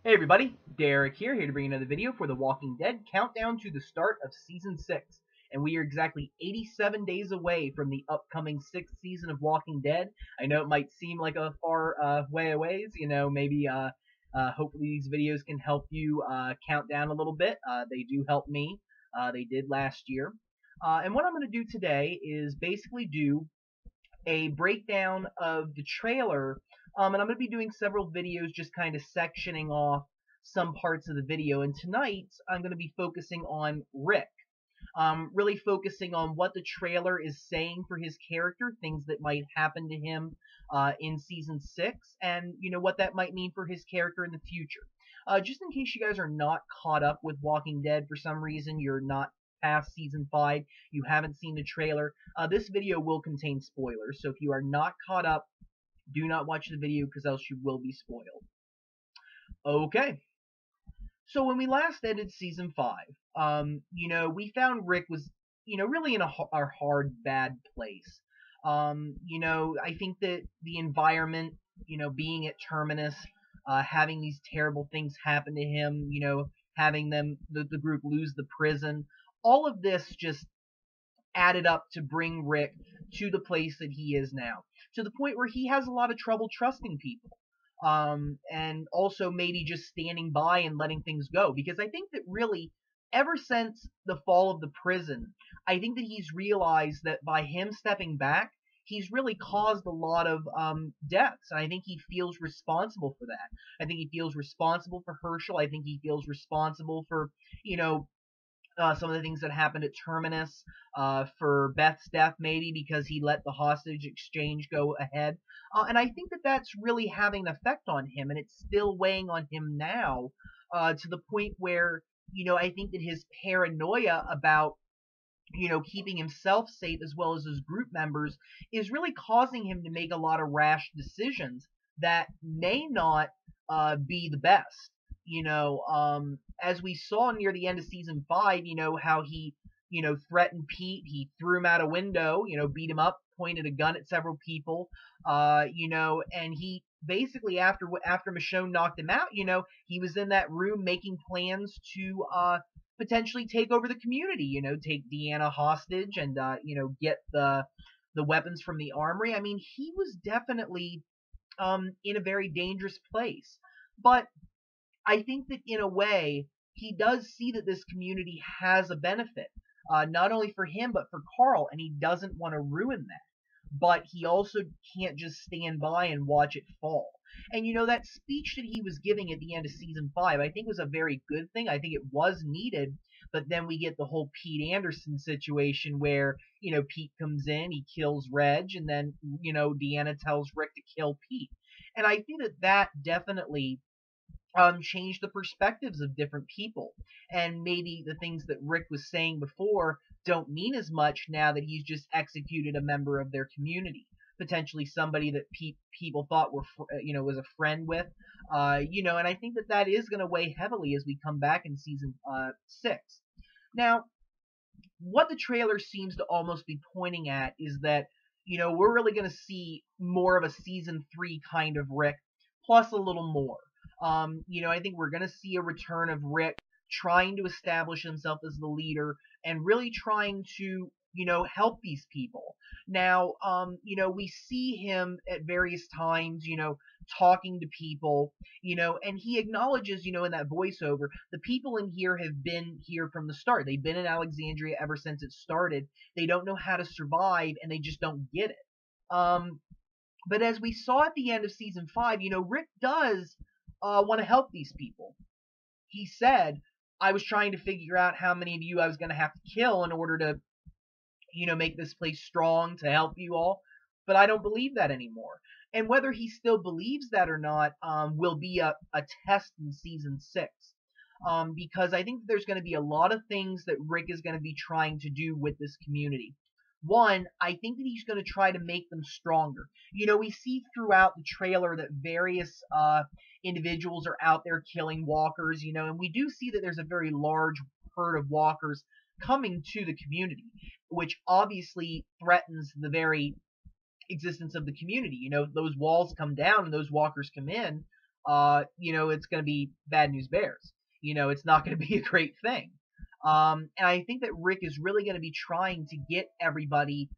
Hey everybody, Derek here to bring another video for The Walking Dead countdown to the start of Season 6. And we are exactly 87 days away from the upcoming 6th season of Walking Dead. I know it might seem like a far way away, maybe hopefully these videos can help you count down a little bit. They do help me. They did last year. And what I'm going to do today is basically do a breakdown of the trailer. And I'm going to be doing several videos just kind of sectioning off some parts of the video. And tonight, I'm going to be focusing on Rick. Really focusing on what the trailer is saying for his character, things that might happen to him in season 6, and what that might mean for his character in the future. Just in case you guys are not caught up with Walking Dead for some reason, you're not past season 5, you haven't seen the trailer, this video will contain spoilers, so if you are not caught up, do not watch the video because else you will be spoiled. Okay, so when we last ended season 5, we found Rick was, really in a hard, bad place. I think that the environment, being at Terminus, having these terrible things happen to him, having the group lose the prison, all of this just added up to bring Rick to the place that he is now, to the point where he has a lot of trouble trusting people. And also maybe just standing by and letting things go. Because I think that really, ever since the fall of the prison, I think that he's realized that by him stepping back, he's really caused a lot of deaths. And I think he feels responsible for that. I think he feels responsible for Hershel. I think he feels responsible for, some of the things that happened at Terminus, for Beth's death, maybe because he let the hostage exchange go ahead. And I think that that's really having an effect on him, and it's still weighing on him now, to the point where, I think that his paranoia about, keeping himself safe as well as his group members is really causing him to make a lot of rash decisions that may not be the best. As we saw near the end of season 5, how he, threatened Pete, he threw him out a window, beat him up, pointed a gun at several people, and he basically after Michonne knocked him out, he was in that room making plans to potentially take over the community, take Deanna hostage and get the weapons from the armory. I mean, he was definitely in a very dangerous place. But I think that in a way, he does see that this community has a benefit, not only for him, but for Carl, and he doesn't want to ruin that. But he also can't just stand by and watch it fall. And that speech that he was giving at the end of season 5, I think was a very good thing. I think it was needed, but then we get the whole Pete Anderson situation where, Pete comes in, he kills Reg, and then, Deanna tells Rick to kill Pete. And I think that that definitely change the perspectives of different people. And maybe the things that Rick was saying before don't mean as much now that he's just executed a member of their community. Potentially somebody that people thought was a friend with, and I think that that is going to weigh heavily as we come back in season 6. Now, what the trailer seems to almost be pointing at is that, we're really going to see more of a season 3 kind of Rick, plus a little more. I think we're going to see a return of Rick trying to establish himself as the leader and really trying to, help these people. Now, we see him at various times, talking to people, and he acknowledges, in that voiceover, the people in here have been here from the start. They've been in Alexandria ever since it started. They don't know how to survive, and they just don't get it. But as we saw at the end of season 5, Rick does want to help these people. He said, I was trying to figure out how many of you I was going to have to kill in order to, make this place strong to help you all. But I don't believe that anymore. And whether he still believes that or not will be a test in season 6. Because I think there's going to be a lot of things that Rick is going to be trying to do with this community. One, I think that he's going to try to make them stronger. We see throughout the trailer that various individuals are out there killing walkers, and we do see that there's a very large herd of walkers coming to the community, which obviously threatens the very existence of the community. Those walls come down and those walkers come in. it's going to be bad news bears. It's not going to be a great thing. And I think that Rick is really going to be trying to get everybody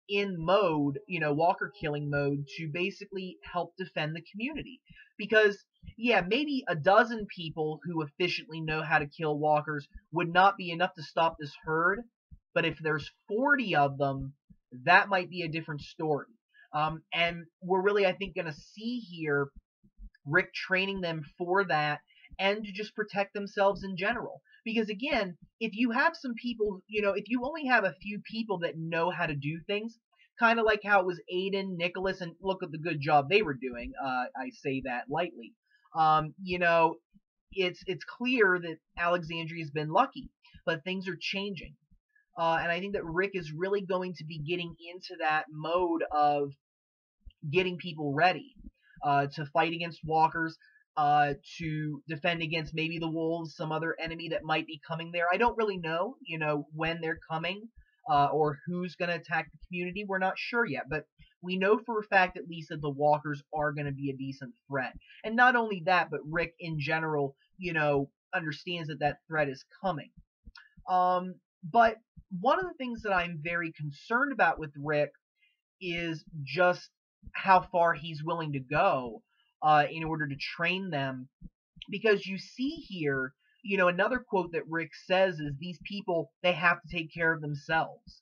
in mode, walker killing mode, to basically help defend the community. Because, yeah, maybe a dozen people who efficiently know how to kill walkers would not be enough to stop this herd. But if there's 40 of them, that might be a different story. And we're really, I think, going to see here Rick training them for that and to just protect themselves in general. Because again, if you have some people, if you only have a few people that know how to do things, kind of like how it was Aiden, Nicholas, and look at the good job they were doing. I say that lightly. It's clear that Alexandria's been lucky, but things are changing. And I think that Rick is really going to be getting into that mode of getting people ready to fight against walkers, to defend against maybe the wolves, some other enemy that might be coming there. I don't really know, when they're coming or who's going to attack the community. We're not sure yet, but we know for a fact at least that the walkers are going to be a decent threat. And not only that, but Rick in general, understands that that threat is coming. But one of the things that I'm very concerned about with Rick is just how far he's willing to go in order to train them. Because you see here, another quote that Rick says is, these people, they have to take care of themselves.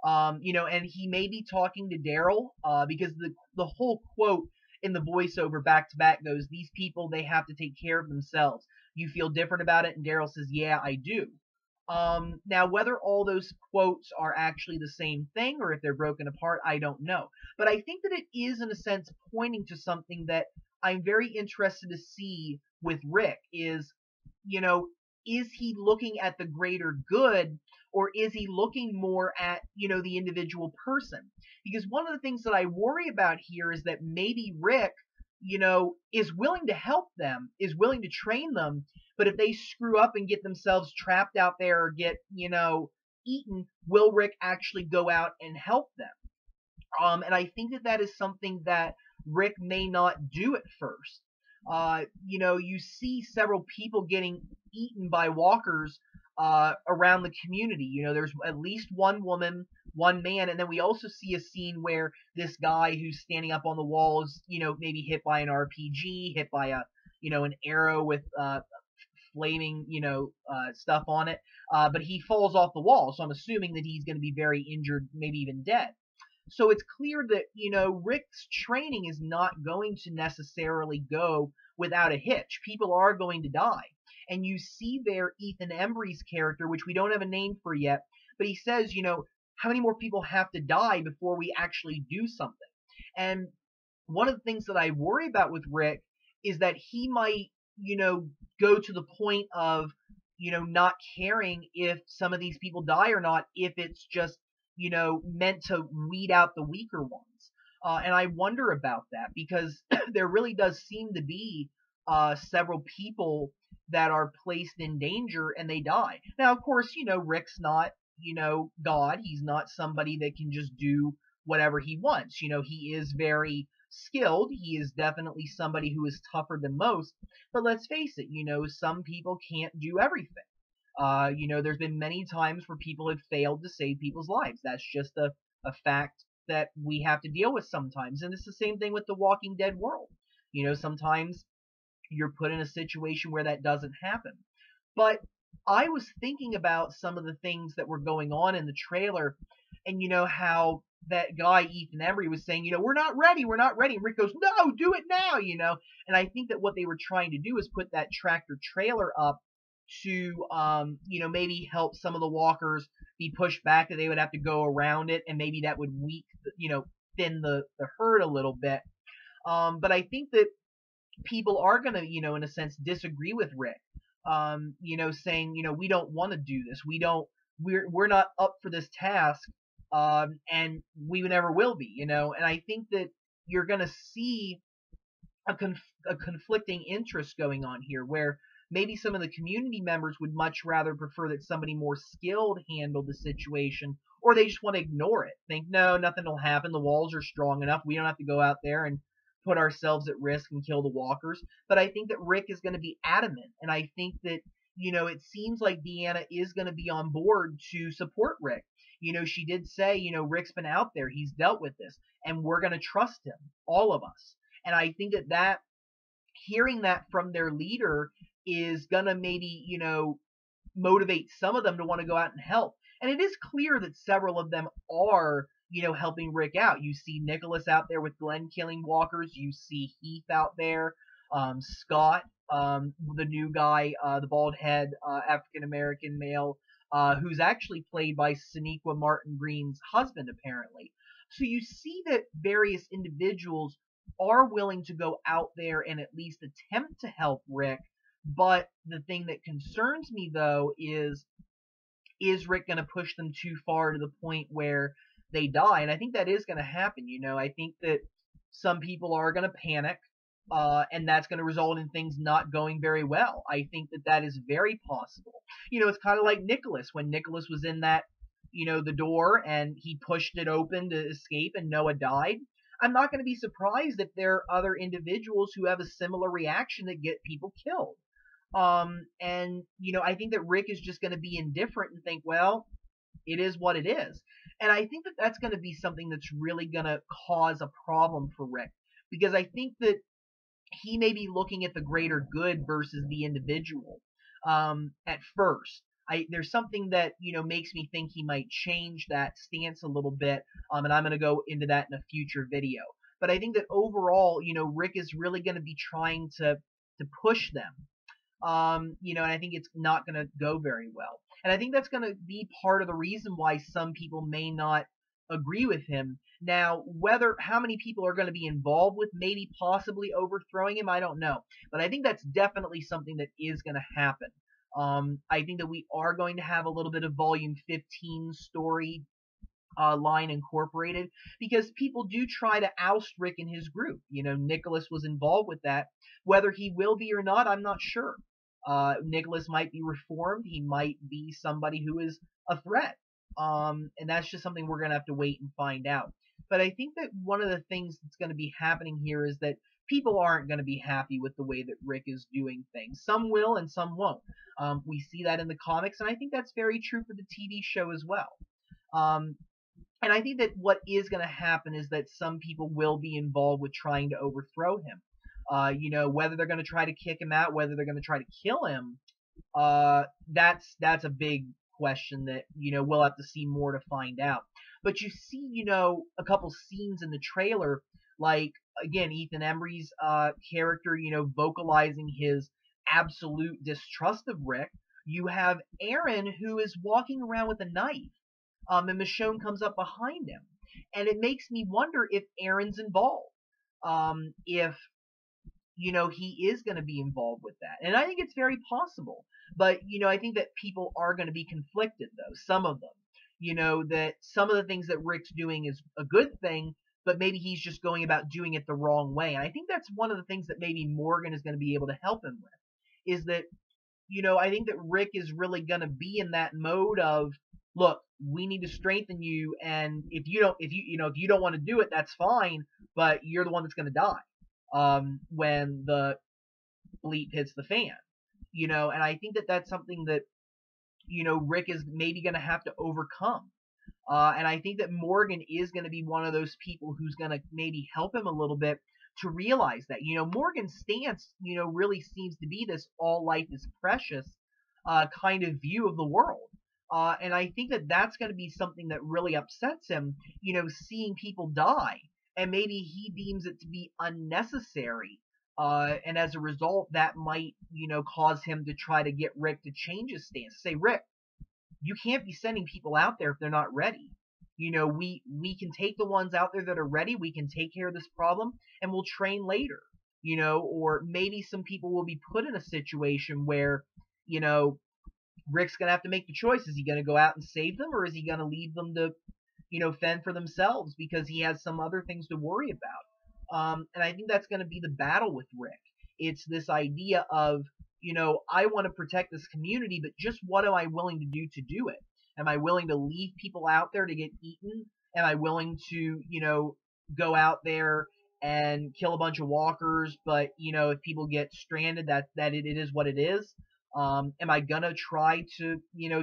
And he may be talking to Daryl, because the whole quote in the voiceover back to back goes, these people, they have to take care of themselves. You feel different about it? And Daryl says, yeah, I do. Now, whether all those quotes are actually the same thing or if they're broken apart, I don't know. But I think that it is, in a sense, pointing to something that I'm very interested to see with Rick is, is he looking at the greater good, or is he looking more at, the individual person? Because one of the things that I worry about here is that maybe Rick, is willing to help them, is willing to train them, but if they screw up and get themselves trapped out there or get, eaten, will Rick actually go out and help them? And I think that that is something that Rick may not do at first. You see several people getting eaten by walkers around the community. There's at least one woman, one man, and then we also see a scene where this guy who's standing up on the wall is, maybe hit by an RPG, hit by an arrow with flaming, stuff on it, but he falls off the wall, so I'm assuming that he's going to be very injured, maybe even dead. So it's clear that, Rick's training is not going to necessarily go without a hitch. People are going to die. And you see there Ethan Embry's character, which we don't have a name for yet, but he says, how many more people have to die before we actually do something? And one of the things that I worry about with Rick is that he might, go to the point of, not caring if some of these people die or not, if it's just, meant to weed out the weaker ones. And I wonder about that because there really does seem to be several people that are placed in danger and they die. Now, of course, Rick's not, God. He's not somebody that can just do whatever he wants. He is very skilled. He is definitely somebody who is tougher than most. But let's face it, some people can't do everything. There's been many times where people have failed to save people's lives. That's just a fact that we have to deal with sometimes. And it's the same thing with the Walking Dead world. Sometimes you're put in a situation where that doesn't happen. But I was thinking about some of the things that were going on in the trailer, and how that guy Ethan Embry was saying, we're not ready, and Rick goes, no, do it now, and I think that what they were trying to do is put that tractor trailer up to maybe help some of the walkers be pushed back, that they would have to go around it, and maybe that would thin the herd a little bit. But I think that people are going to, in a sense, disagree with Rick, saying, we don't want to do this. We're not up for this task, and we never will be, and I think that you're going to see a conflicting interest going on here, where maybe some of the community members would much rather prefer that somebody more skilled handle the situation, or they just want to ignore it. Think, no, nothing will happen. The walls are strong enough. We don't have to go out there and put ourselves at risk and kill the walkers. But I think that Rick is going to be adamant, and I think that, it seems like Deanna is going to be on board to support Rick. She did say, Rick's been out there, he's dealt with this, and we're going to trust him, all of us. And I think that hearing that from their leader is going to maybe, motivate some of them to want to go out and help. And it is clear that several of them are, helping Rick out. You see Nicholas out there with Glenn killing walkers. You see Heath out there. Scott, the new guy, the bald head, African-American male, who's actually played by Sonequa Martin Green's husband, apparently. So you see that various individuals are willing to go out there and at least attempt to help Rick. But the thing that concerns me, though, is Rick going to push them too far to the point where they die? And I think that is going to happen. I think that some people are going to panic, and that's going to result in things not going very well. I think that is very possible. It's kind of like Nicholas, when Nicholas was in that, the door, and he pushed it open to escape and Noah died. I'm not going to be surprised if there are other individuals who have a similar reaction that get people killed. And I think that Rick is just going to be indifferent and think, well, it is what it is. And I think that that's going to be something that's really going to cause a problem for Rick, because I think that he may be looking at the greater good versus the individual. At first, there's something that, makes me think he might change that stance a little bit. And I'm going to go into that in a future video. But I think that overall, Rick is really going to be trying to push them. And I think it's not going to go very well. And I think that's going to be part of the reason why some people may not agree with him. Now, how many people are going to be involved with maybe possibly overthrowing him, I don't know. But I think that's definitely something that is going to happen. I think that we are going to have a little bit of Volume 15 story line incorporated, because people do try to oust Rick and his group. Nicholas was involved with that. Whether he will be or not, I'm not sure. Nicholas might be reformed. He might be somebody who is a threat. And that's just something we're going to have to wait and find out. But I think that one of the things that's going to be happening here is that people aren't going to be happy with the way that Rick is doing things. Some will and some won't. We see that in the comics, and I think that's very true for the TV show as well. And I think that what is going to happen is that some people will be involved with trying to overthrow him. Whether they're going to try to kick him out, whether they're going to try to kill him, that's a big question that, we'll have to see more to find out. But you see, a couple scenes in the trailer, like, again, Ethan Embry's character, vocalizing his absolute distrust of Rick. You have Aaron, who is walking around with a knife, and Michonne comes up behind him. And it makes me wonder if Aaron's involved. If he is going to be involved with that. And I think it's very possible. But, I think that people are going to be conflicted, though, some of them. That some of the things that Rick's doing is a good thing, but maybe he's just going about doing it the wrong way. And I think that's one of the things that maybe Morgan is going to be able to help him with, is that, I think that Rick is really going to be in that mode of, look, we need to strengthen you, and if you don't want to do it, that's fine, but you're the one that's going to die when the bleep hits the fan. And I think that that's something that, Rick is maybe going to have to overcome. And I think that Morgan is going to be one of those people who's going to maybe help him a little bit to realize that. Morgan's stance, really seems to be this all life is precious kind of view of the world. And I think that that's going to be something that really upsets him, seeing people die. And maybe he deems it to be unnecessary. And as a result, that might, cause him to try to get Rick to change his stance. Say, Rick, you can't be sending people out there if they're not ready. We can take the ones out there that are ready. We can take care of this problem, and we'll train later. Or maybe some people will be put in a situation where, Rick's going to have to make the choice. Is he going to go out and save them, or is he going to leave them to, fend for themselves because he has some other things to worry about? And I think that's going to be the battle with Rick. It's this idea of, I want to protect this community, but just what am I willing to do it? Am I willing to leave people out there to get eaten? Am I willing to, go out there and kill a bunch of walkers, but if people get stranded, it is what it is. Am I gonna try to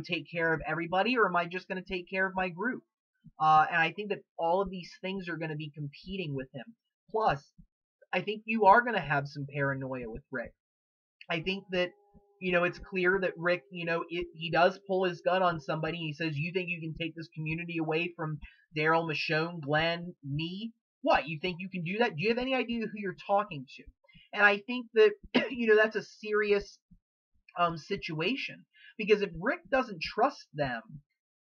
take care of everybody, or am I just gonna take care of my group? And I think that all of these things are gonna be competing with him. Plus, I think you are gonna have some paranoia with Rick. I think that it's clear that Rick, he does pull his gun on somebody. He says, "You think you can take this community away from Daryl, Michonne, Glenn, me? What? You think you can do that? Do you have any idea who you're talking to?" And I think that that's a serious situation, because if Rick doesn't trust them,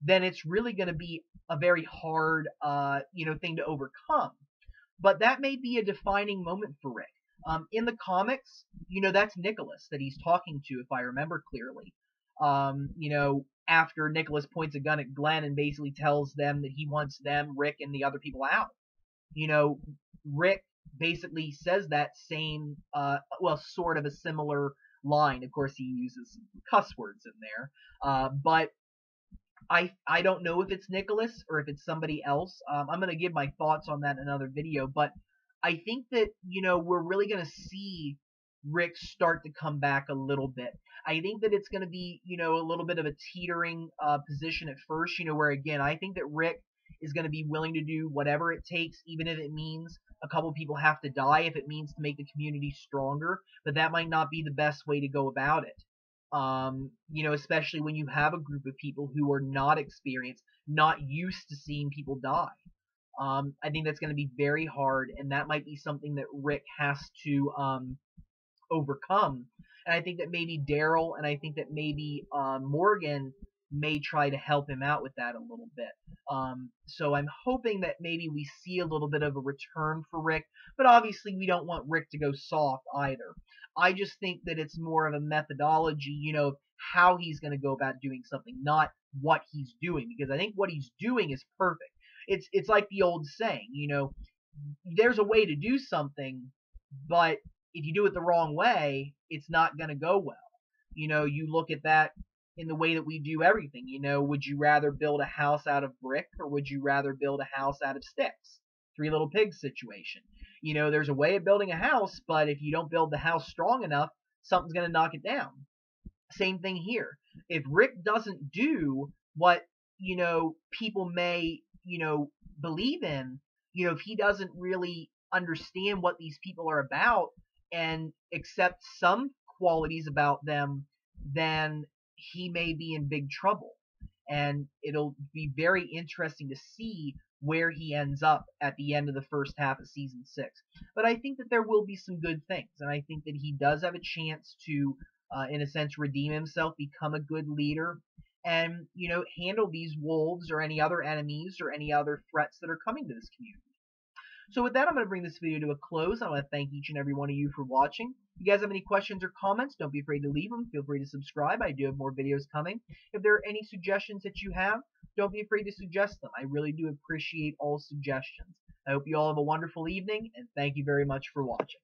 then it's really going to be a very hard thing to overcome. But that may be a defining moment for Rick. In the comics, that's Nicholas that he's talking to, if I remember clearly. After Nicholas points a gun at Glenn and basically tells them that he wants them, Rick, and the other people out. Rick basically says that same, sort of a similar line. Of course, he uses cuss words in there. But I don't know if it's Nicholas or if it's somebody else. I'm going to give my thoughts on that in another video, but I think that, we're really going to see Rick start to come back a little bit. I think that it's going to be, a little bit of a teetering position at first, where again, I think that Rick is going to be willing to do whatever it takes, even if it means a couple people have to die, if it means to make the community stronger, but that might not be the best way to go about it. Especially when you have a group of people who are not experienced, not used to seeing people die. I think that's going to be very hard, and that might be something that Rick has to overcome. And I think that maybe Daryl and I think that maybe Morgan may try to help him out with that a little bit. So I'm hoping that maybe we see a little bit of a return for Rick, but obviously we don't want Rick to go soft either. I just think that it's more of a methodology, how he's going to go about doing something, not what he's doing, because I think what he's doing is perfect. It's like the old saying, there's a way to do something, but if you do it the wrong way, it's not going to go well. You look at that in the way that we do everything. Would you rather build a house out of brick, or would you rather build a house out of sticks? Three Little Pigs situation. There's a way of building a house, but if you don't build the house strong enough, something's going to knock it down. Same thing here. If Rick doesn't do what, people may, believe in, if he doesn't really understand what these people are about and accept some qualities about them, then he may be in big trouble. And it'll be very interesting to see where he ends up at the end of the first half of season 6. But I think that there will be some good things, and I think that he does have a chance to, in a sense, redeem himself, become a good leader, and, handle these wolves or any other enemies or any other threats that are coming to this community. So with that, I'm going to bring this video to a close. I want to thank each and every one of you for watching. If you guys have any questions or comments, don't be afraid to leave them. Feel free to subscribe. I do have more videos coming. If there are any suggestions that you have, don't be afraid to suggest them. I really do appreciate all suggestions. I hope you all have a wonderful evening, and thank you very much for watching.